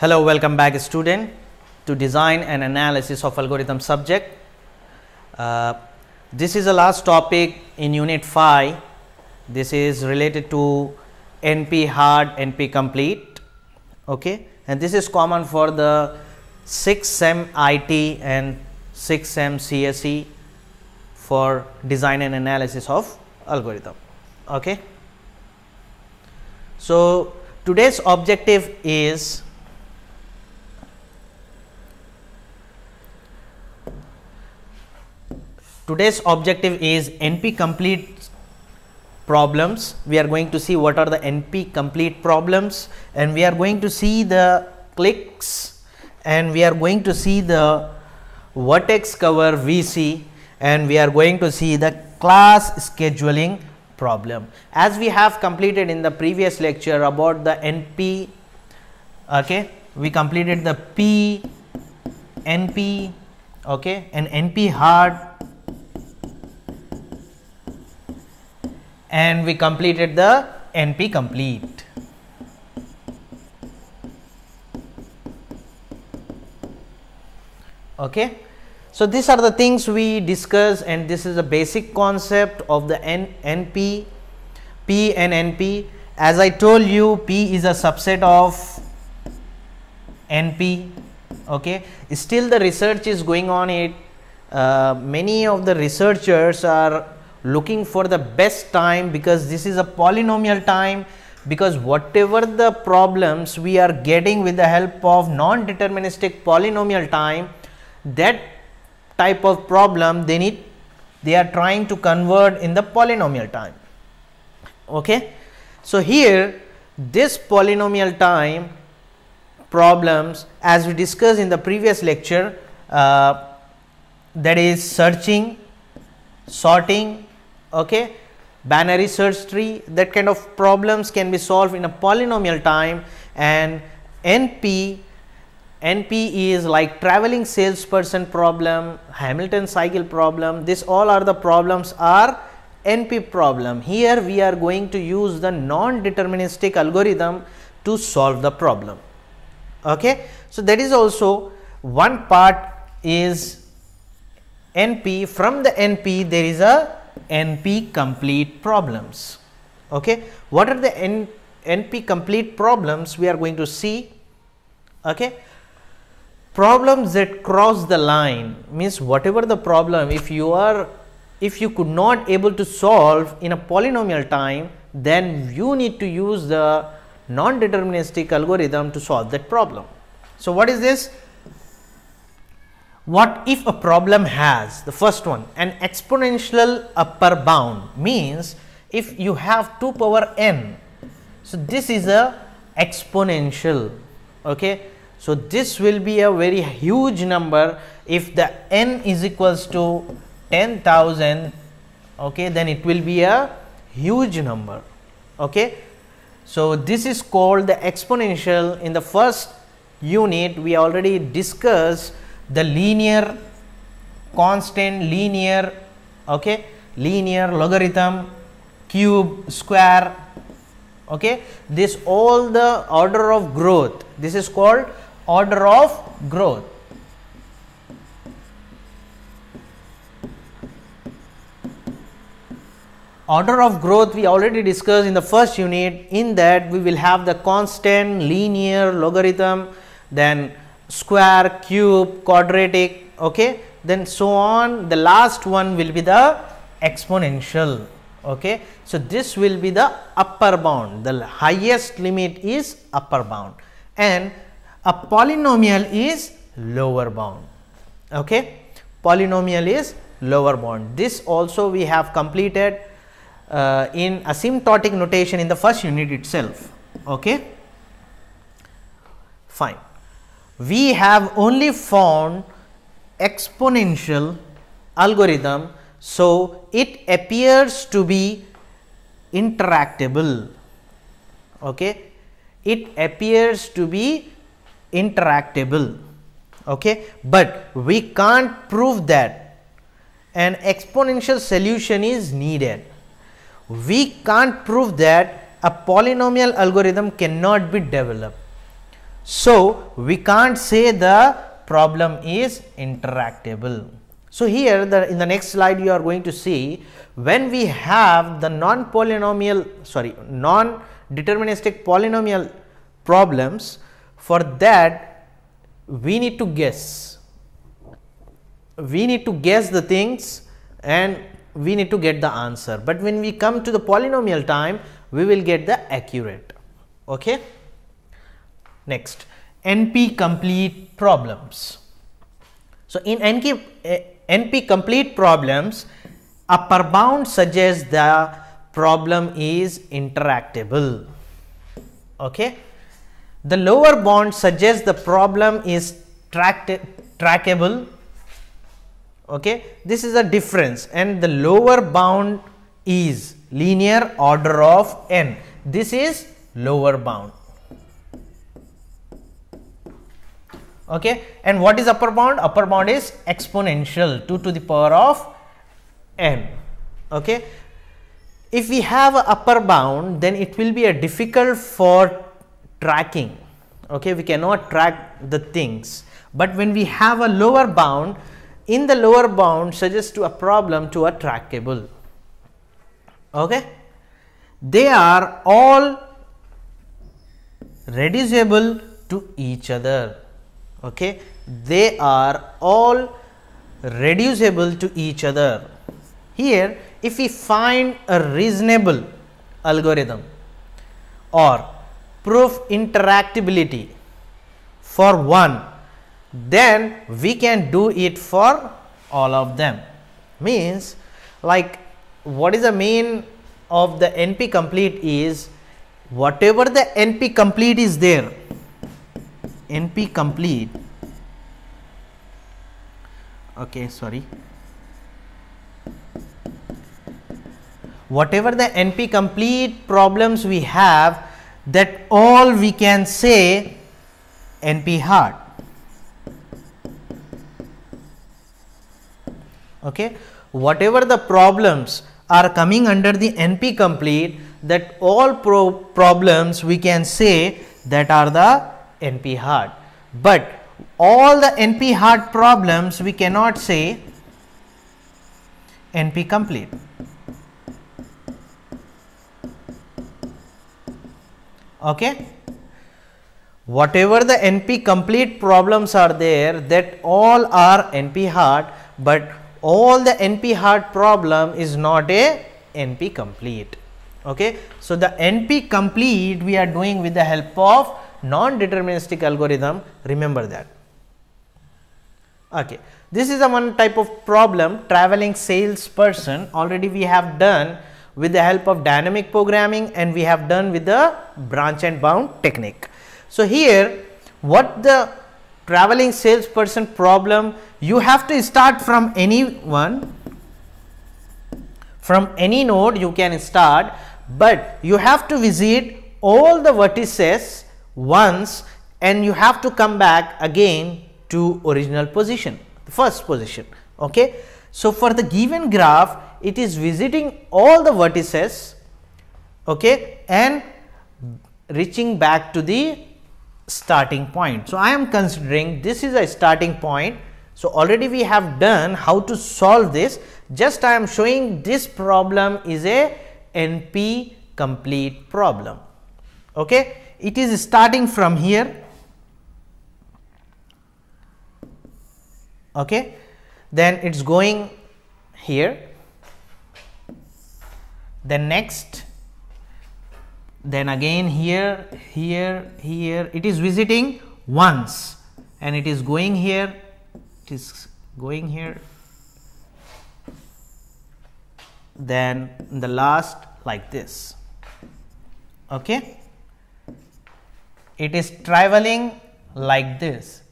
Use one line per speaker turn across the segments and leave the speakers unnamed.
Hello, welcome back student to design and analysis of algorithm subject. This is the last topic in unit 5. This is related to NP hard, NP complete, okay, and this is common for the 6th SEM IT and 6th SEM CSE for design and analysis of algorithm, okay. So today's objective is NP complete problems. We are going to see what are the NP complete problems, and we are going to see the clicks, and we are going to see the vertex cover VC, and we are going to see the class scheduling problem. As we have completed in the previous lecture about the NP, okay, we completed the P, NP, okay, and NP hard, and we completed the NP complete. Okay, so these are the things we discuss, and this is a basic concept of the NP, P and NP. As I told you, P is a subset of NP. Okay, still the research is going on it. Many of the researchers are looking for the best time, because this is a polynomial time, because whatever the problems we are getting with the help of non-deterministic polynomial time, that type of problem they are trying to convert in the polynomial time. Okay, so here this polynomial time problems, as we discussed in the previous lecture, that is searching, sorting, okay, binary search tree, that kind of problems can be solved in a polynomial time. And NP is like traveling salesperson problem, Hamilton cycle problem. This all are the problems are NP problem. Here we are going to use the non-deterministic algorithm to solve the problem. Okay, so that is also one part is NP. From the NP there is a NP complete problems. Okay, what are the NP complete problems we are going to see? Okay, problems that cross the line means whatever the problem, if you could not able to solve in a polynomial time, then you need to use the non-deterministic algorithm to solve that problem. So what is this? What if a problem has, the first one, an exponential upper bound, means if you have 2 power n, so this is a exponential, okay. So this will be a very huge number. If the n is equals to 10,000, okay, then it will be a huge number, okay. So this is called the exponential. In the first unit we already discussed the linear, constant, linear, okay, linear, logarithm, cube, square, okay. This all the order of growth, this is called order of growth. Order of growth we already discussed in the first unit. In that we will have the constant, linear, logarithm, then square, cube, quadratic, okay, then so on. The last one will be the exponential, okay. So this will be the upper bound, the highest limit is upper bound, and a polynomial is lower bound, okay. Polynomial is lower bound. This also we have completed in asymptotic notation in the first unit itself, okay. Fine. We have only found exponential algorithm, so it appears to be interactable, okay. It appears to be interactable, okay, but we can't prove that an exponential solution is needed. We can't prove that a polynomial algorithm cannot be developed. So we can't say the problem is interactable. So here in the next slide you are going to see, when we have the non-deterministic polynomial problems, for that we need to guess. We need to guess the things and we need to get the answer, but when we come to the polynomial time, we will get the accurate. Okay. Next, NP complete problems. So in NP complete problems, upper bound suggests the problem is interactable. Okay. The lower bound suggests the problem is trackable. Okay, this is a difference, and the lower bound is linear order of n. This is lower bound. Okay, and what is upper bound? Upper bound is exponential 2 to the power of n. Okay, if we have a upper bound, then it will be a difficult for tracking. Okay, we cannot track the things, but when we have a lower bound, in the lower bound suggests to a problem to a trackable. Okay, they are all reducible to each other. Okay, they are all reducible to each other. Here, if we find a reasonable algorithm or proof interactability for one, then we can do it for all of them. Means, like, what is the mean of the NP complete is, whatever the NP complete is there, NP complete, okay, sorry, whatever the NP complete problems we have, that all we can say NP hard. Okay, whatever the problems are coming under the NP complete, that all problems we can say that are the NP hard, but all the NP hard problems we cannot say NP complete. Okay, whatever the NP complete problems are there, that all are NP hard, but all the NP hard problem is not a NP complete. Okay, so the NP complete we are doing with the help of non-deterministic algorithm, remember that. Okay, this is a one type of problem, traveling salesperson, already we have done with the help of dynamic programming, and we have done with the branch and bound technique. So here, what the traveling salesperson problem, you have to start from any one, from any node you can start, but you have to visit all the vertices once and you have to come back again to original position, the first position. Okay, so for the given graph, it is visiting all the vertices, okay, and reaching back to the starting point. So I am considering this is a starting point. So already we have done how to solve this, just I am showing this problem is a NP complete problem. Okay, it is starting from here. Okay, then it's going here, then next, then again here, here, here, it is visiting once and it is going here, it is going here, then the last like this. Okay, it is traveling like this.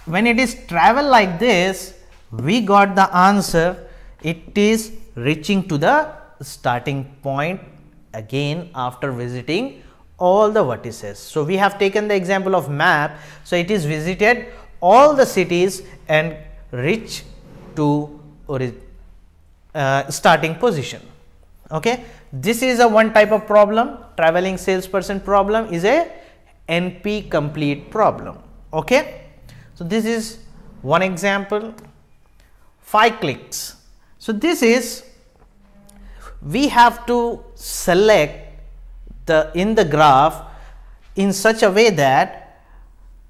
When it is travel like this, we got the answer, it is reaching to the starting point again after visiting all the vertices. So we have taken the example of map. So it is visited all the cities and reach to starting position. Okay, this is a one type of problem, traveling salesperson problem is a NP complete problem. Okay, so this is one example. 5 clicks. So this is, we have to select in the graph in such a way that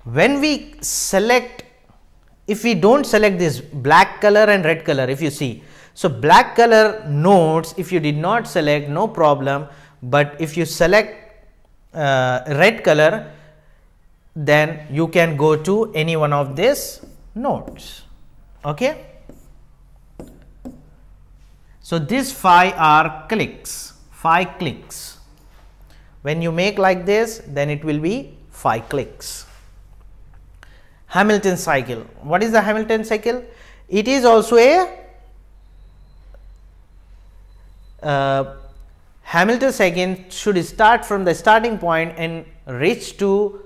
when we select, if we don't select this black color and red color, if you see, so black color nodes, if you did not select, no problem, but if you select red color, then you can go to any one of these nodes. Okay, so these 5 are clicks, 5 clicks. When you make like this, then it will be 5 clicks. Hamilton cycle. What is the Hamilton cycle? It is also a Hamilton cycle should start from the starting point and reach to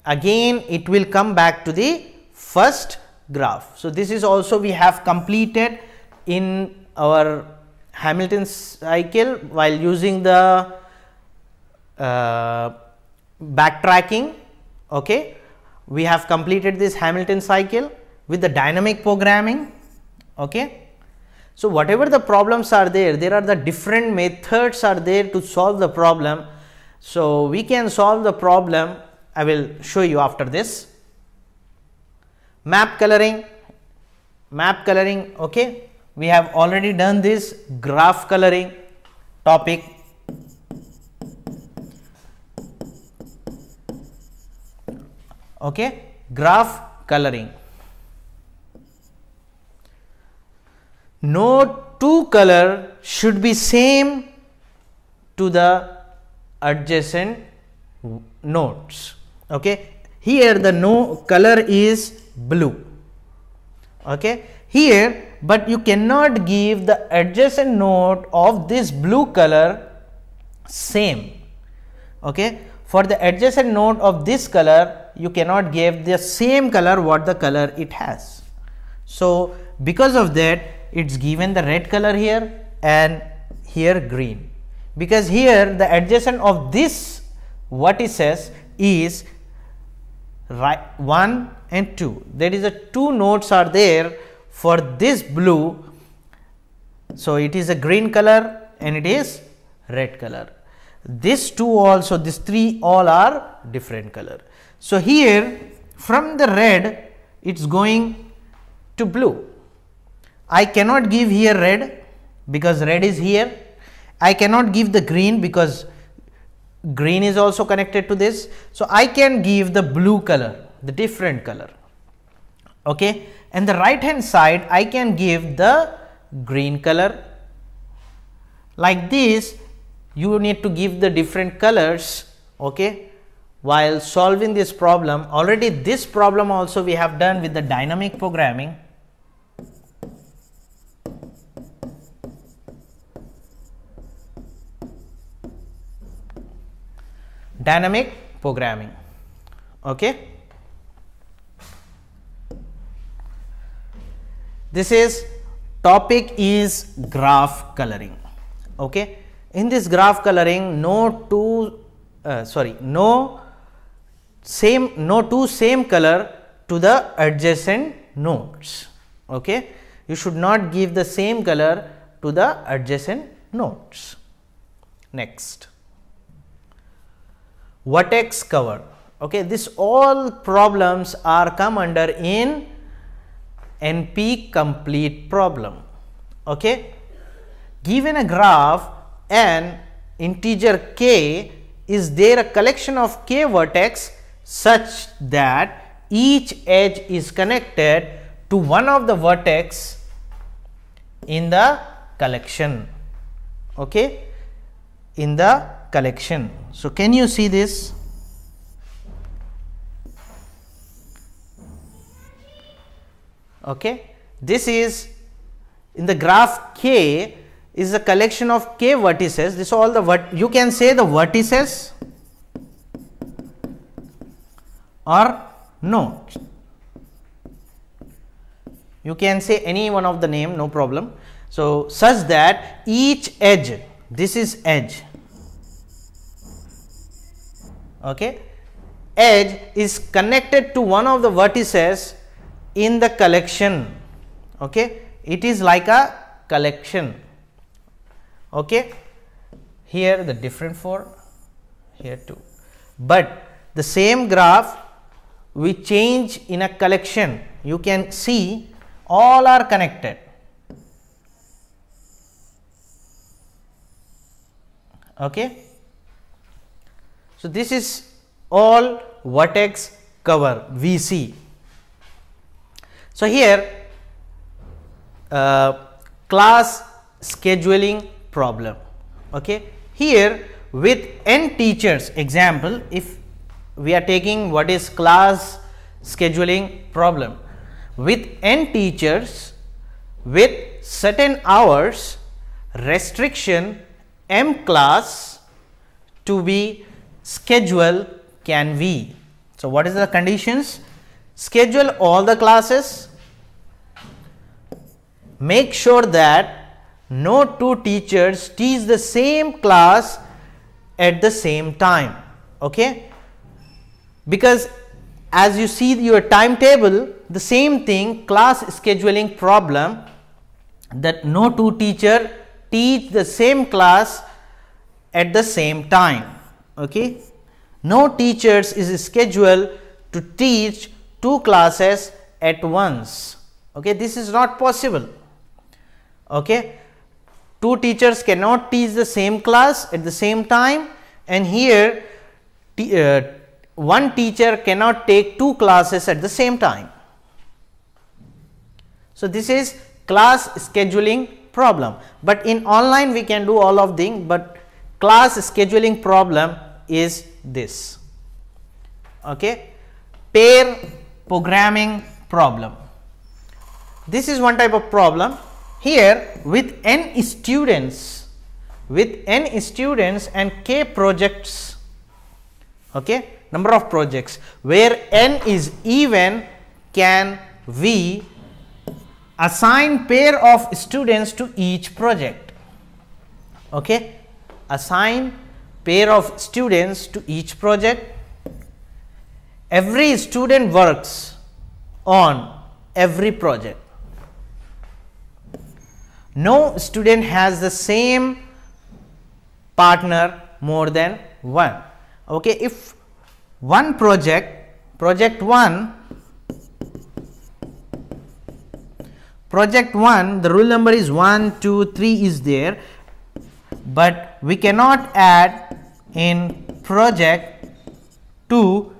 again it will come back to the first graph. So this is also we have completed in our Hamilton cycle while using the backtracking. Okay, we have completed this Hamilton cycle with the dynamic programming. Okay, so whatever the problems are there are the different methods are there to solve the problem. So we can solve the problem. I will show you after this. Map coloring. Okay, we have already done this graph coloring topic. Okay, graph coloring. Node 2 color should be same to the adjacent nodes. Okay, here the color is blue. Okay, here, but you cannot give the adjacent node of this blue color same. Okay, for the adjacent node of this color you cannot give the same color what the color it has. So because of that, it's given the red color here and here green, because here the adjacent of this vertices is right 1 and 2. There is a 2 nodes are there for this blue. So it is a green color and it is red color. This 2 also, this 3 all are different color. So here from the red it's going to blue. I cannot give here red because red is here. I cannot give the green because green is also connected to this. So I can give the blue color, the different color. Okay, and the right hand side I can give the green color. Like this you need to give the different colors. Okay, while solving this problem. Already this problem also we have done with the dynamic programming. Dynamic programming. Okay, this is topic is graph coloring. Okay, in this graph coloring no two same color to the adjacent nodes. Okay, you should not give the same color to the adjacent nodes. Next, vertex cover. Okay, this all problems are come under in NP complete problem. Okay, given a graph and integer k, is there a collection of k vertex such that each edge is connected to one of the vertex in the collection. Okay, in the collection. So can you see this? Okay, this is in the graph K is a collection of k vertices. This all the you can say the vertices or nodes. You can say any one of the name, no problem. So such that each edge, this is edge, Okay, edge is connected to one of the vertices in the collection. Okay, it is like a collection. Okay, here the different for here too, but the same graph we change in a collection. You can see all are connected. Okay, so this is all vertex cover VC. So here class scheduling problem. Okay, here with n teachers, example, if we are taking what is class scheduling problem, with n teachers with certain hours, restriction m class to be schedule can V. So what is the conditions? Schedule all the classes, make sure that no two teachers teach the same class at the same time. Okay, because as you see your timetable, the same thing, class scheduling problem, that no two teacher teach the same class at the same time. Okay, no teachers is scheduled to teach two classes at once. Okay, this is not possible. Okay, two teachers cannot teach the same class at the same time, and here one teacher cannot take two classes at the same time. So this is class scheduling problem, but in online we can do all of things, but class scheduling problem is this. Okay, pair programming problem. This is one type of problem. Here with n students and k projects, okay, number of projects, where n is even, can we assign pair of students to each project. Okay, assign pair of students to each project. Every student works on every project. No student has the same partner more than one. Okay, if one project 1, the rule number is 1, 2, 3 is there, but we cannot add in project 2,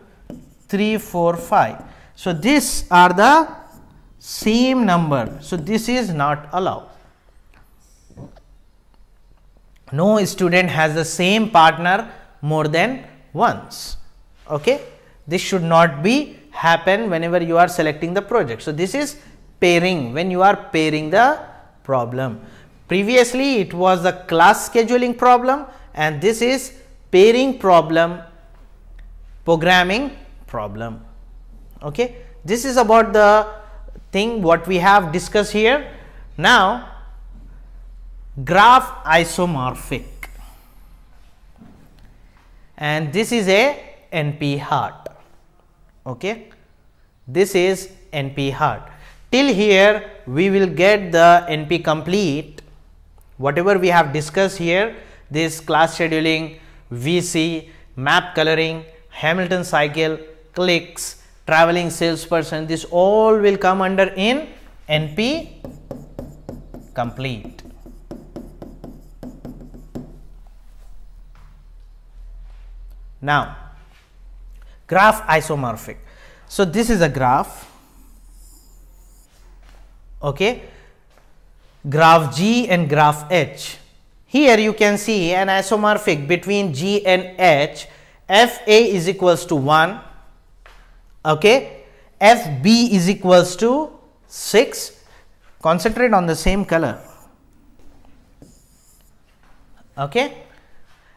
3, 4, 5. So these are the same number. So this is not allowed. No student has the same partner more than once. Okay, this should not be happen whenever you are selecting the project. So this is pairing, when you are pairing the problem. Previously it was the class scheduling problem, and this is pairing problem, programming problem. Okay, this is about the thing what we have discussed here. Now graph isomorphic, and this is a NP Hart. Okay, this is NP Hart. Till here we will get the NP complete. Whatever we have discussed here, this class scheduling, VC, map coloring, Hamilton cycle, clicks, traveling salesperson, this all will come under in NP complete. Now graph isomorphic. So this is a graph. Okay, graph G and graph H. Here you can see an isomorphic between G and H. FA is equals to 1. Okay, FB is equals to 6. Concentrate on the same color. Okay,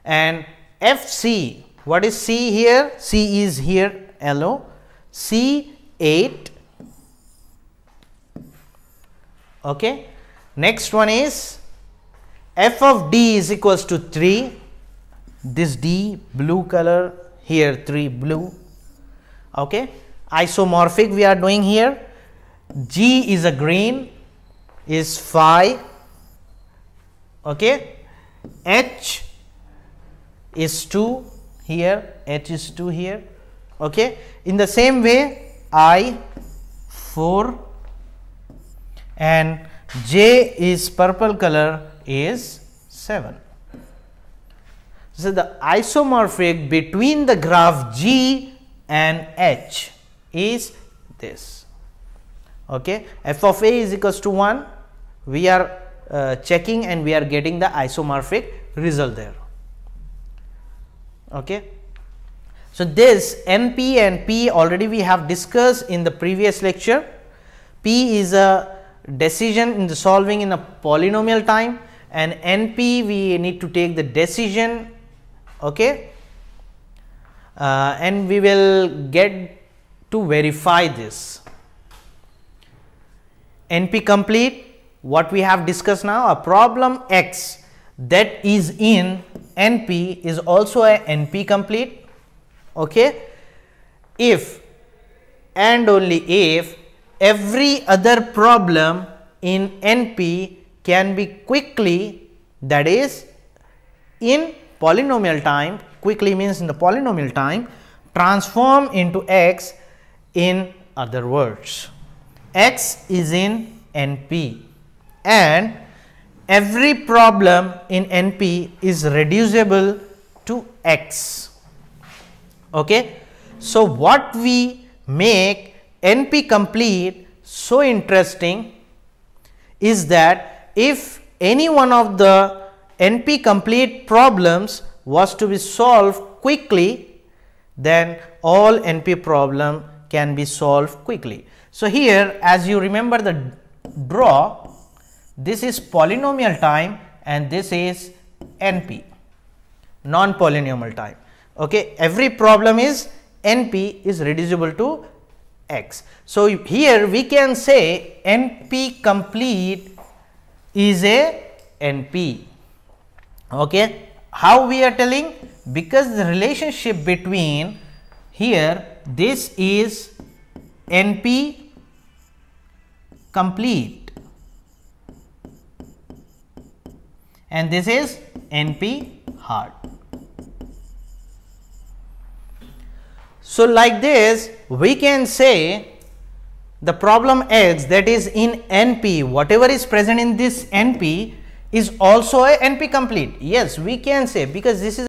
and FC, what is C here? C is here yellow. C 8. Okay, next one is F of D is equals to 3. This D blue color here 3 blue. Okay, isomorphic we are doing here. G is a green, is phi. Okay, H is 2 here, H is 2 here. Okay, in the same way I 4 and J is purple color is 7. So the isomorphic between the graph G and H is this. Okay, f of a is equals to 1. We are checking and we are getting the isomorphic result there. Okay, so this NP and P already we have discussed in the previous lecture. P is a decision in the solving in a polynomial time, and NP we need to take the decision. Okay, and we will get to verify this. NP complete, what we have discussed now, a problem X that is in NP is also a NP complete. Okay, if and only if every other problem in NP can be quickly, that is in polynomial time, quickly means in the polynomial time, transform into X. In other words, X is in NP and every problem in NP is reducible to X. Okay, so what we make NP complete so interesting is that if any one of the NP complete problems was to be solved quickly, then all NP problem can be solved quickly. So here, as you remember the draw, this is polynomial time and this is NP, non-polynomial time. Okay, every problem is NP is reducible to X. So here we can say NP complete is a NP. Okay, how we are telling? Because the relationship between here, this is NP complete and this is NP hard. So like this we can say the problem X that is in NP, whatever is present in this NP is also a NP complete. Yes, we can say, because this is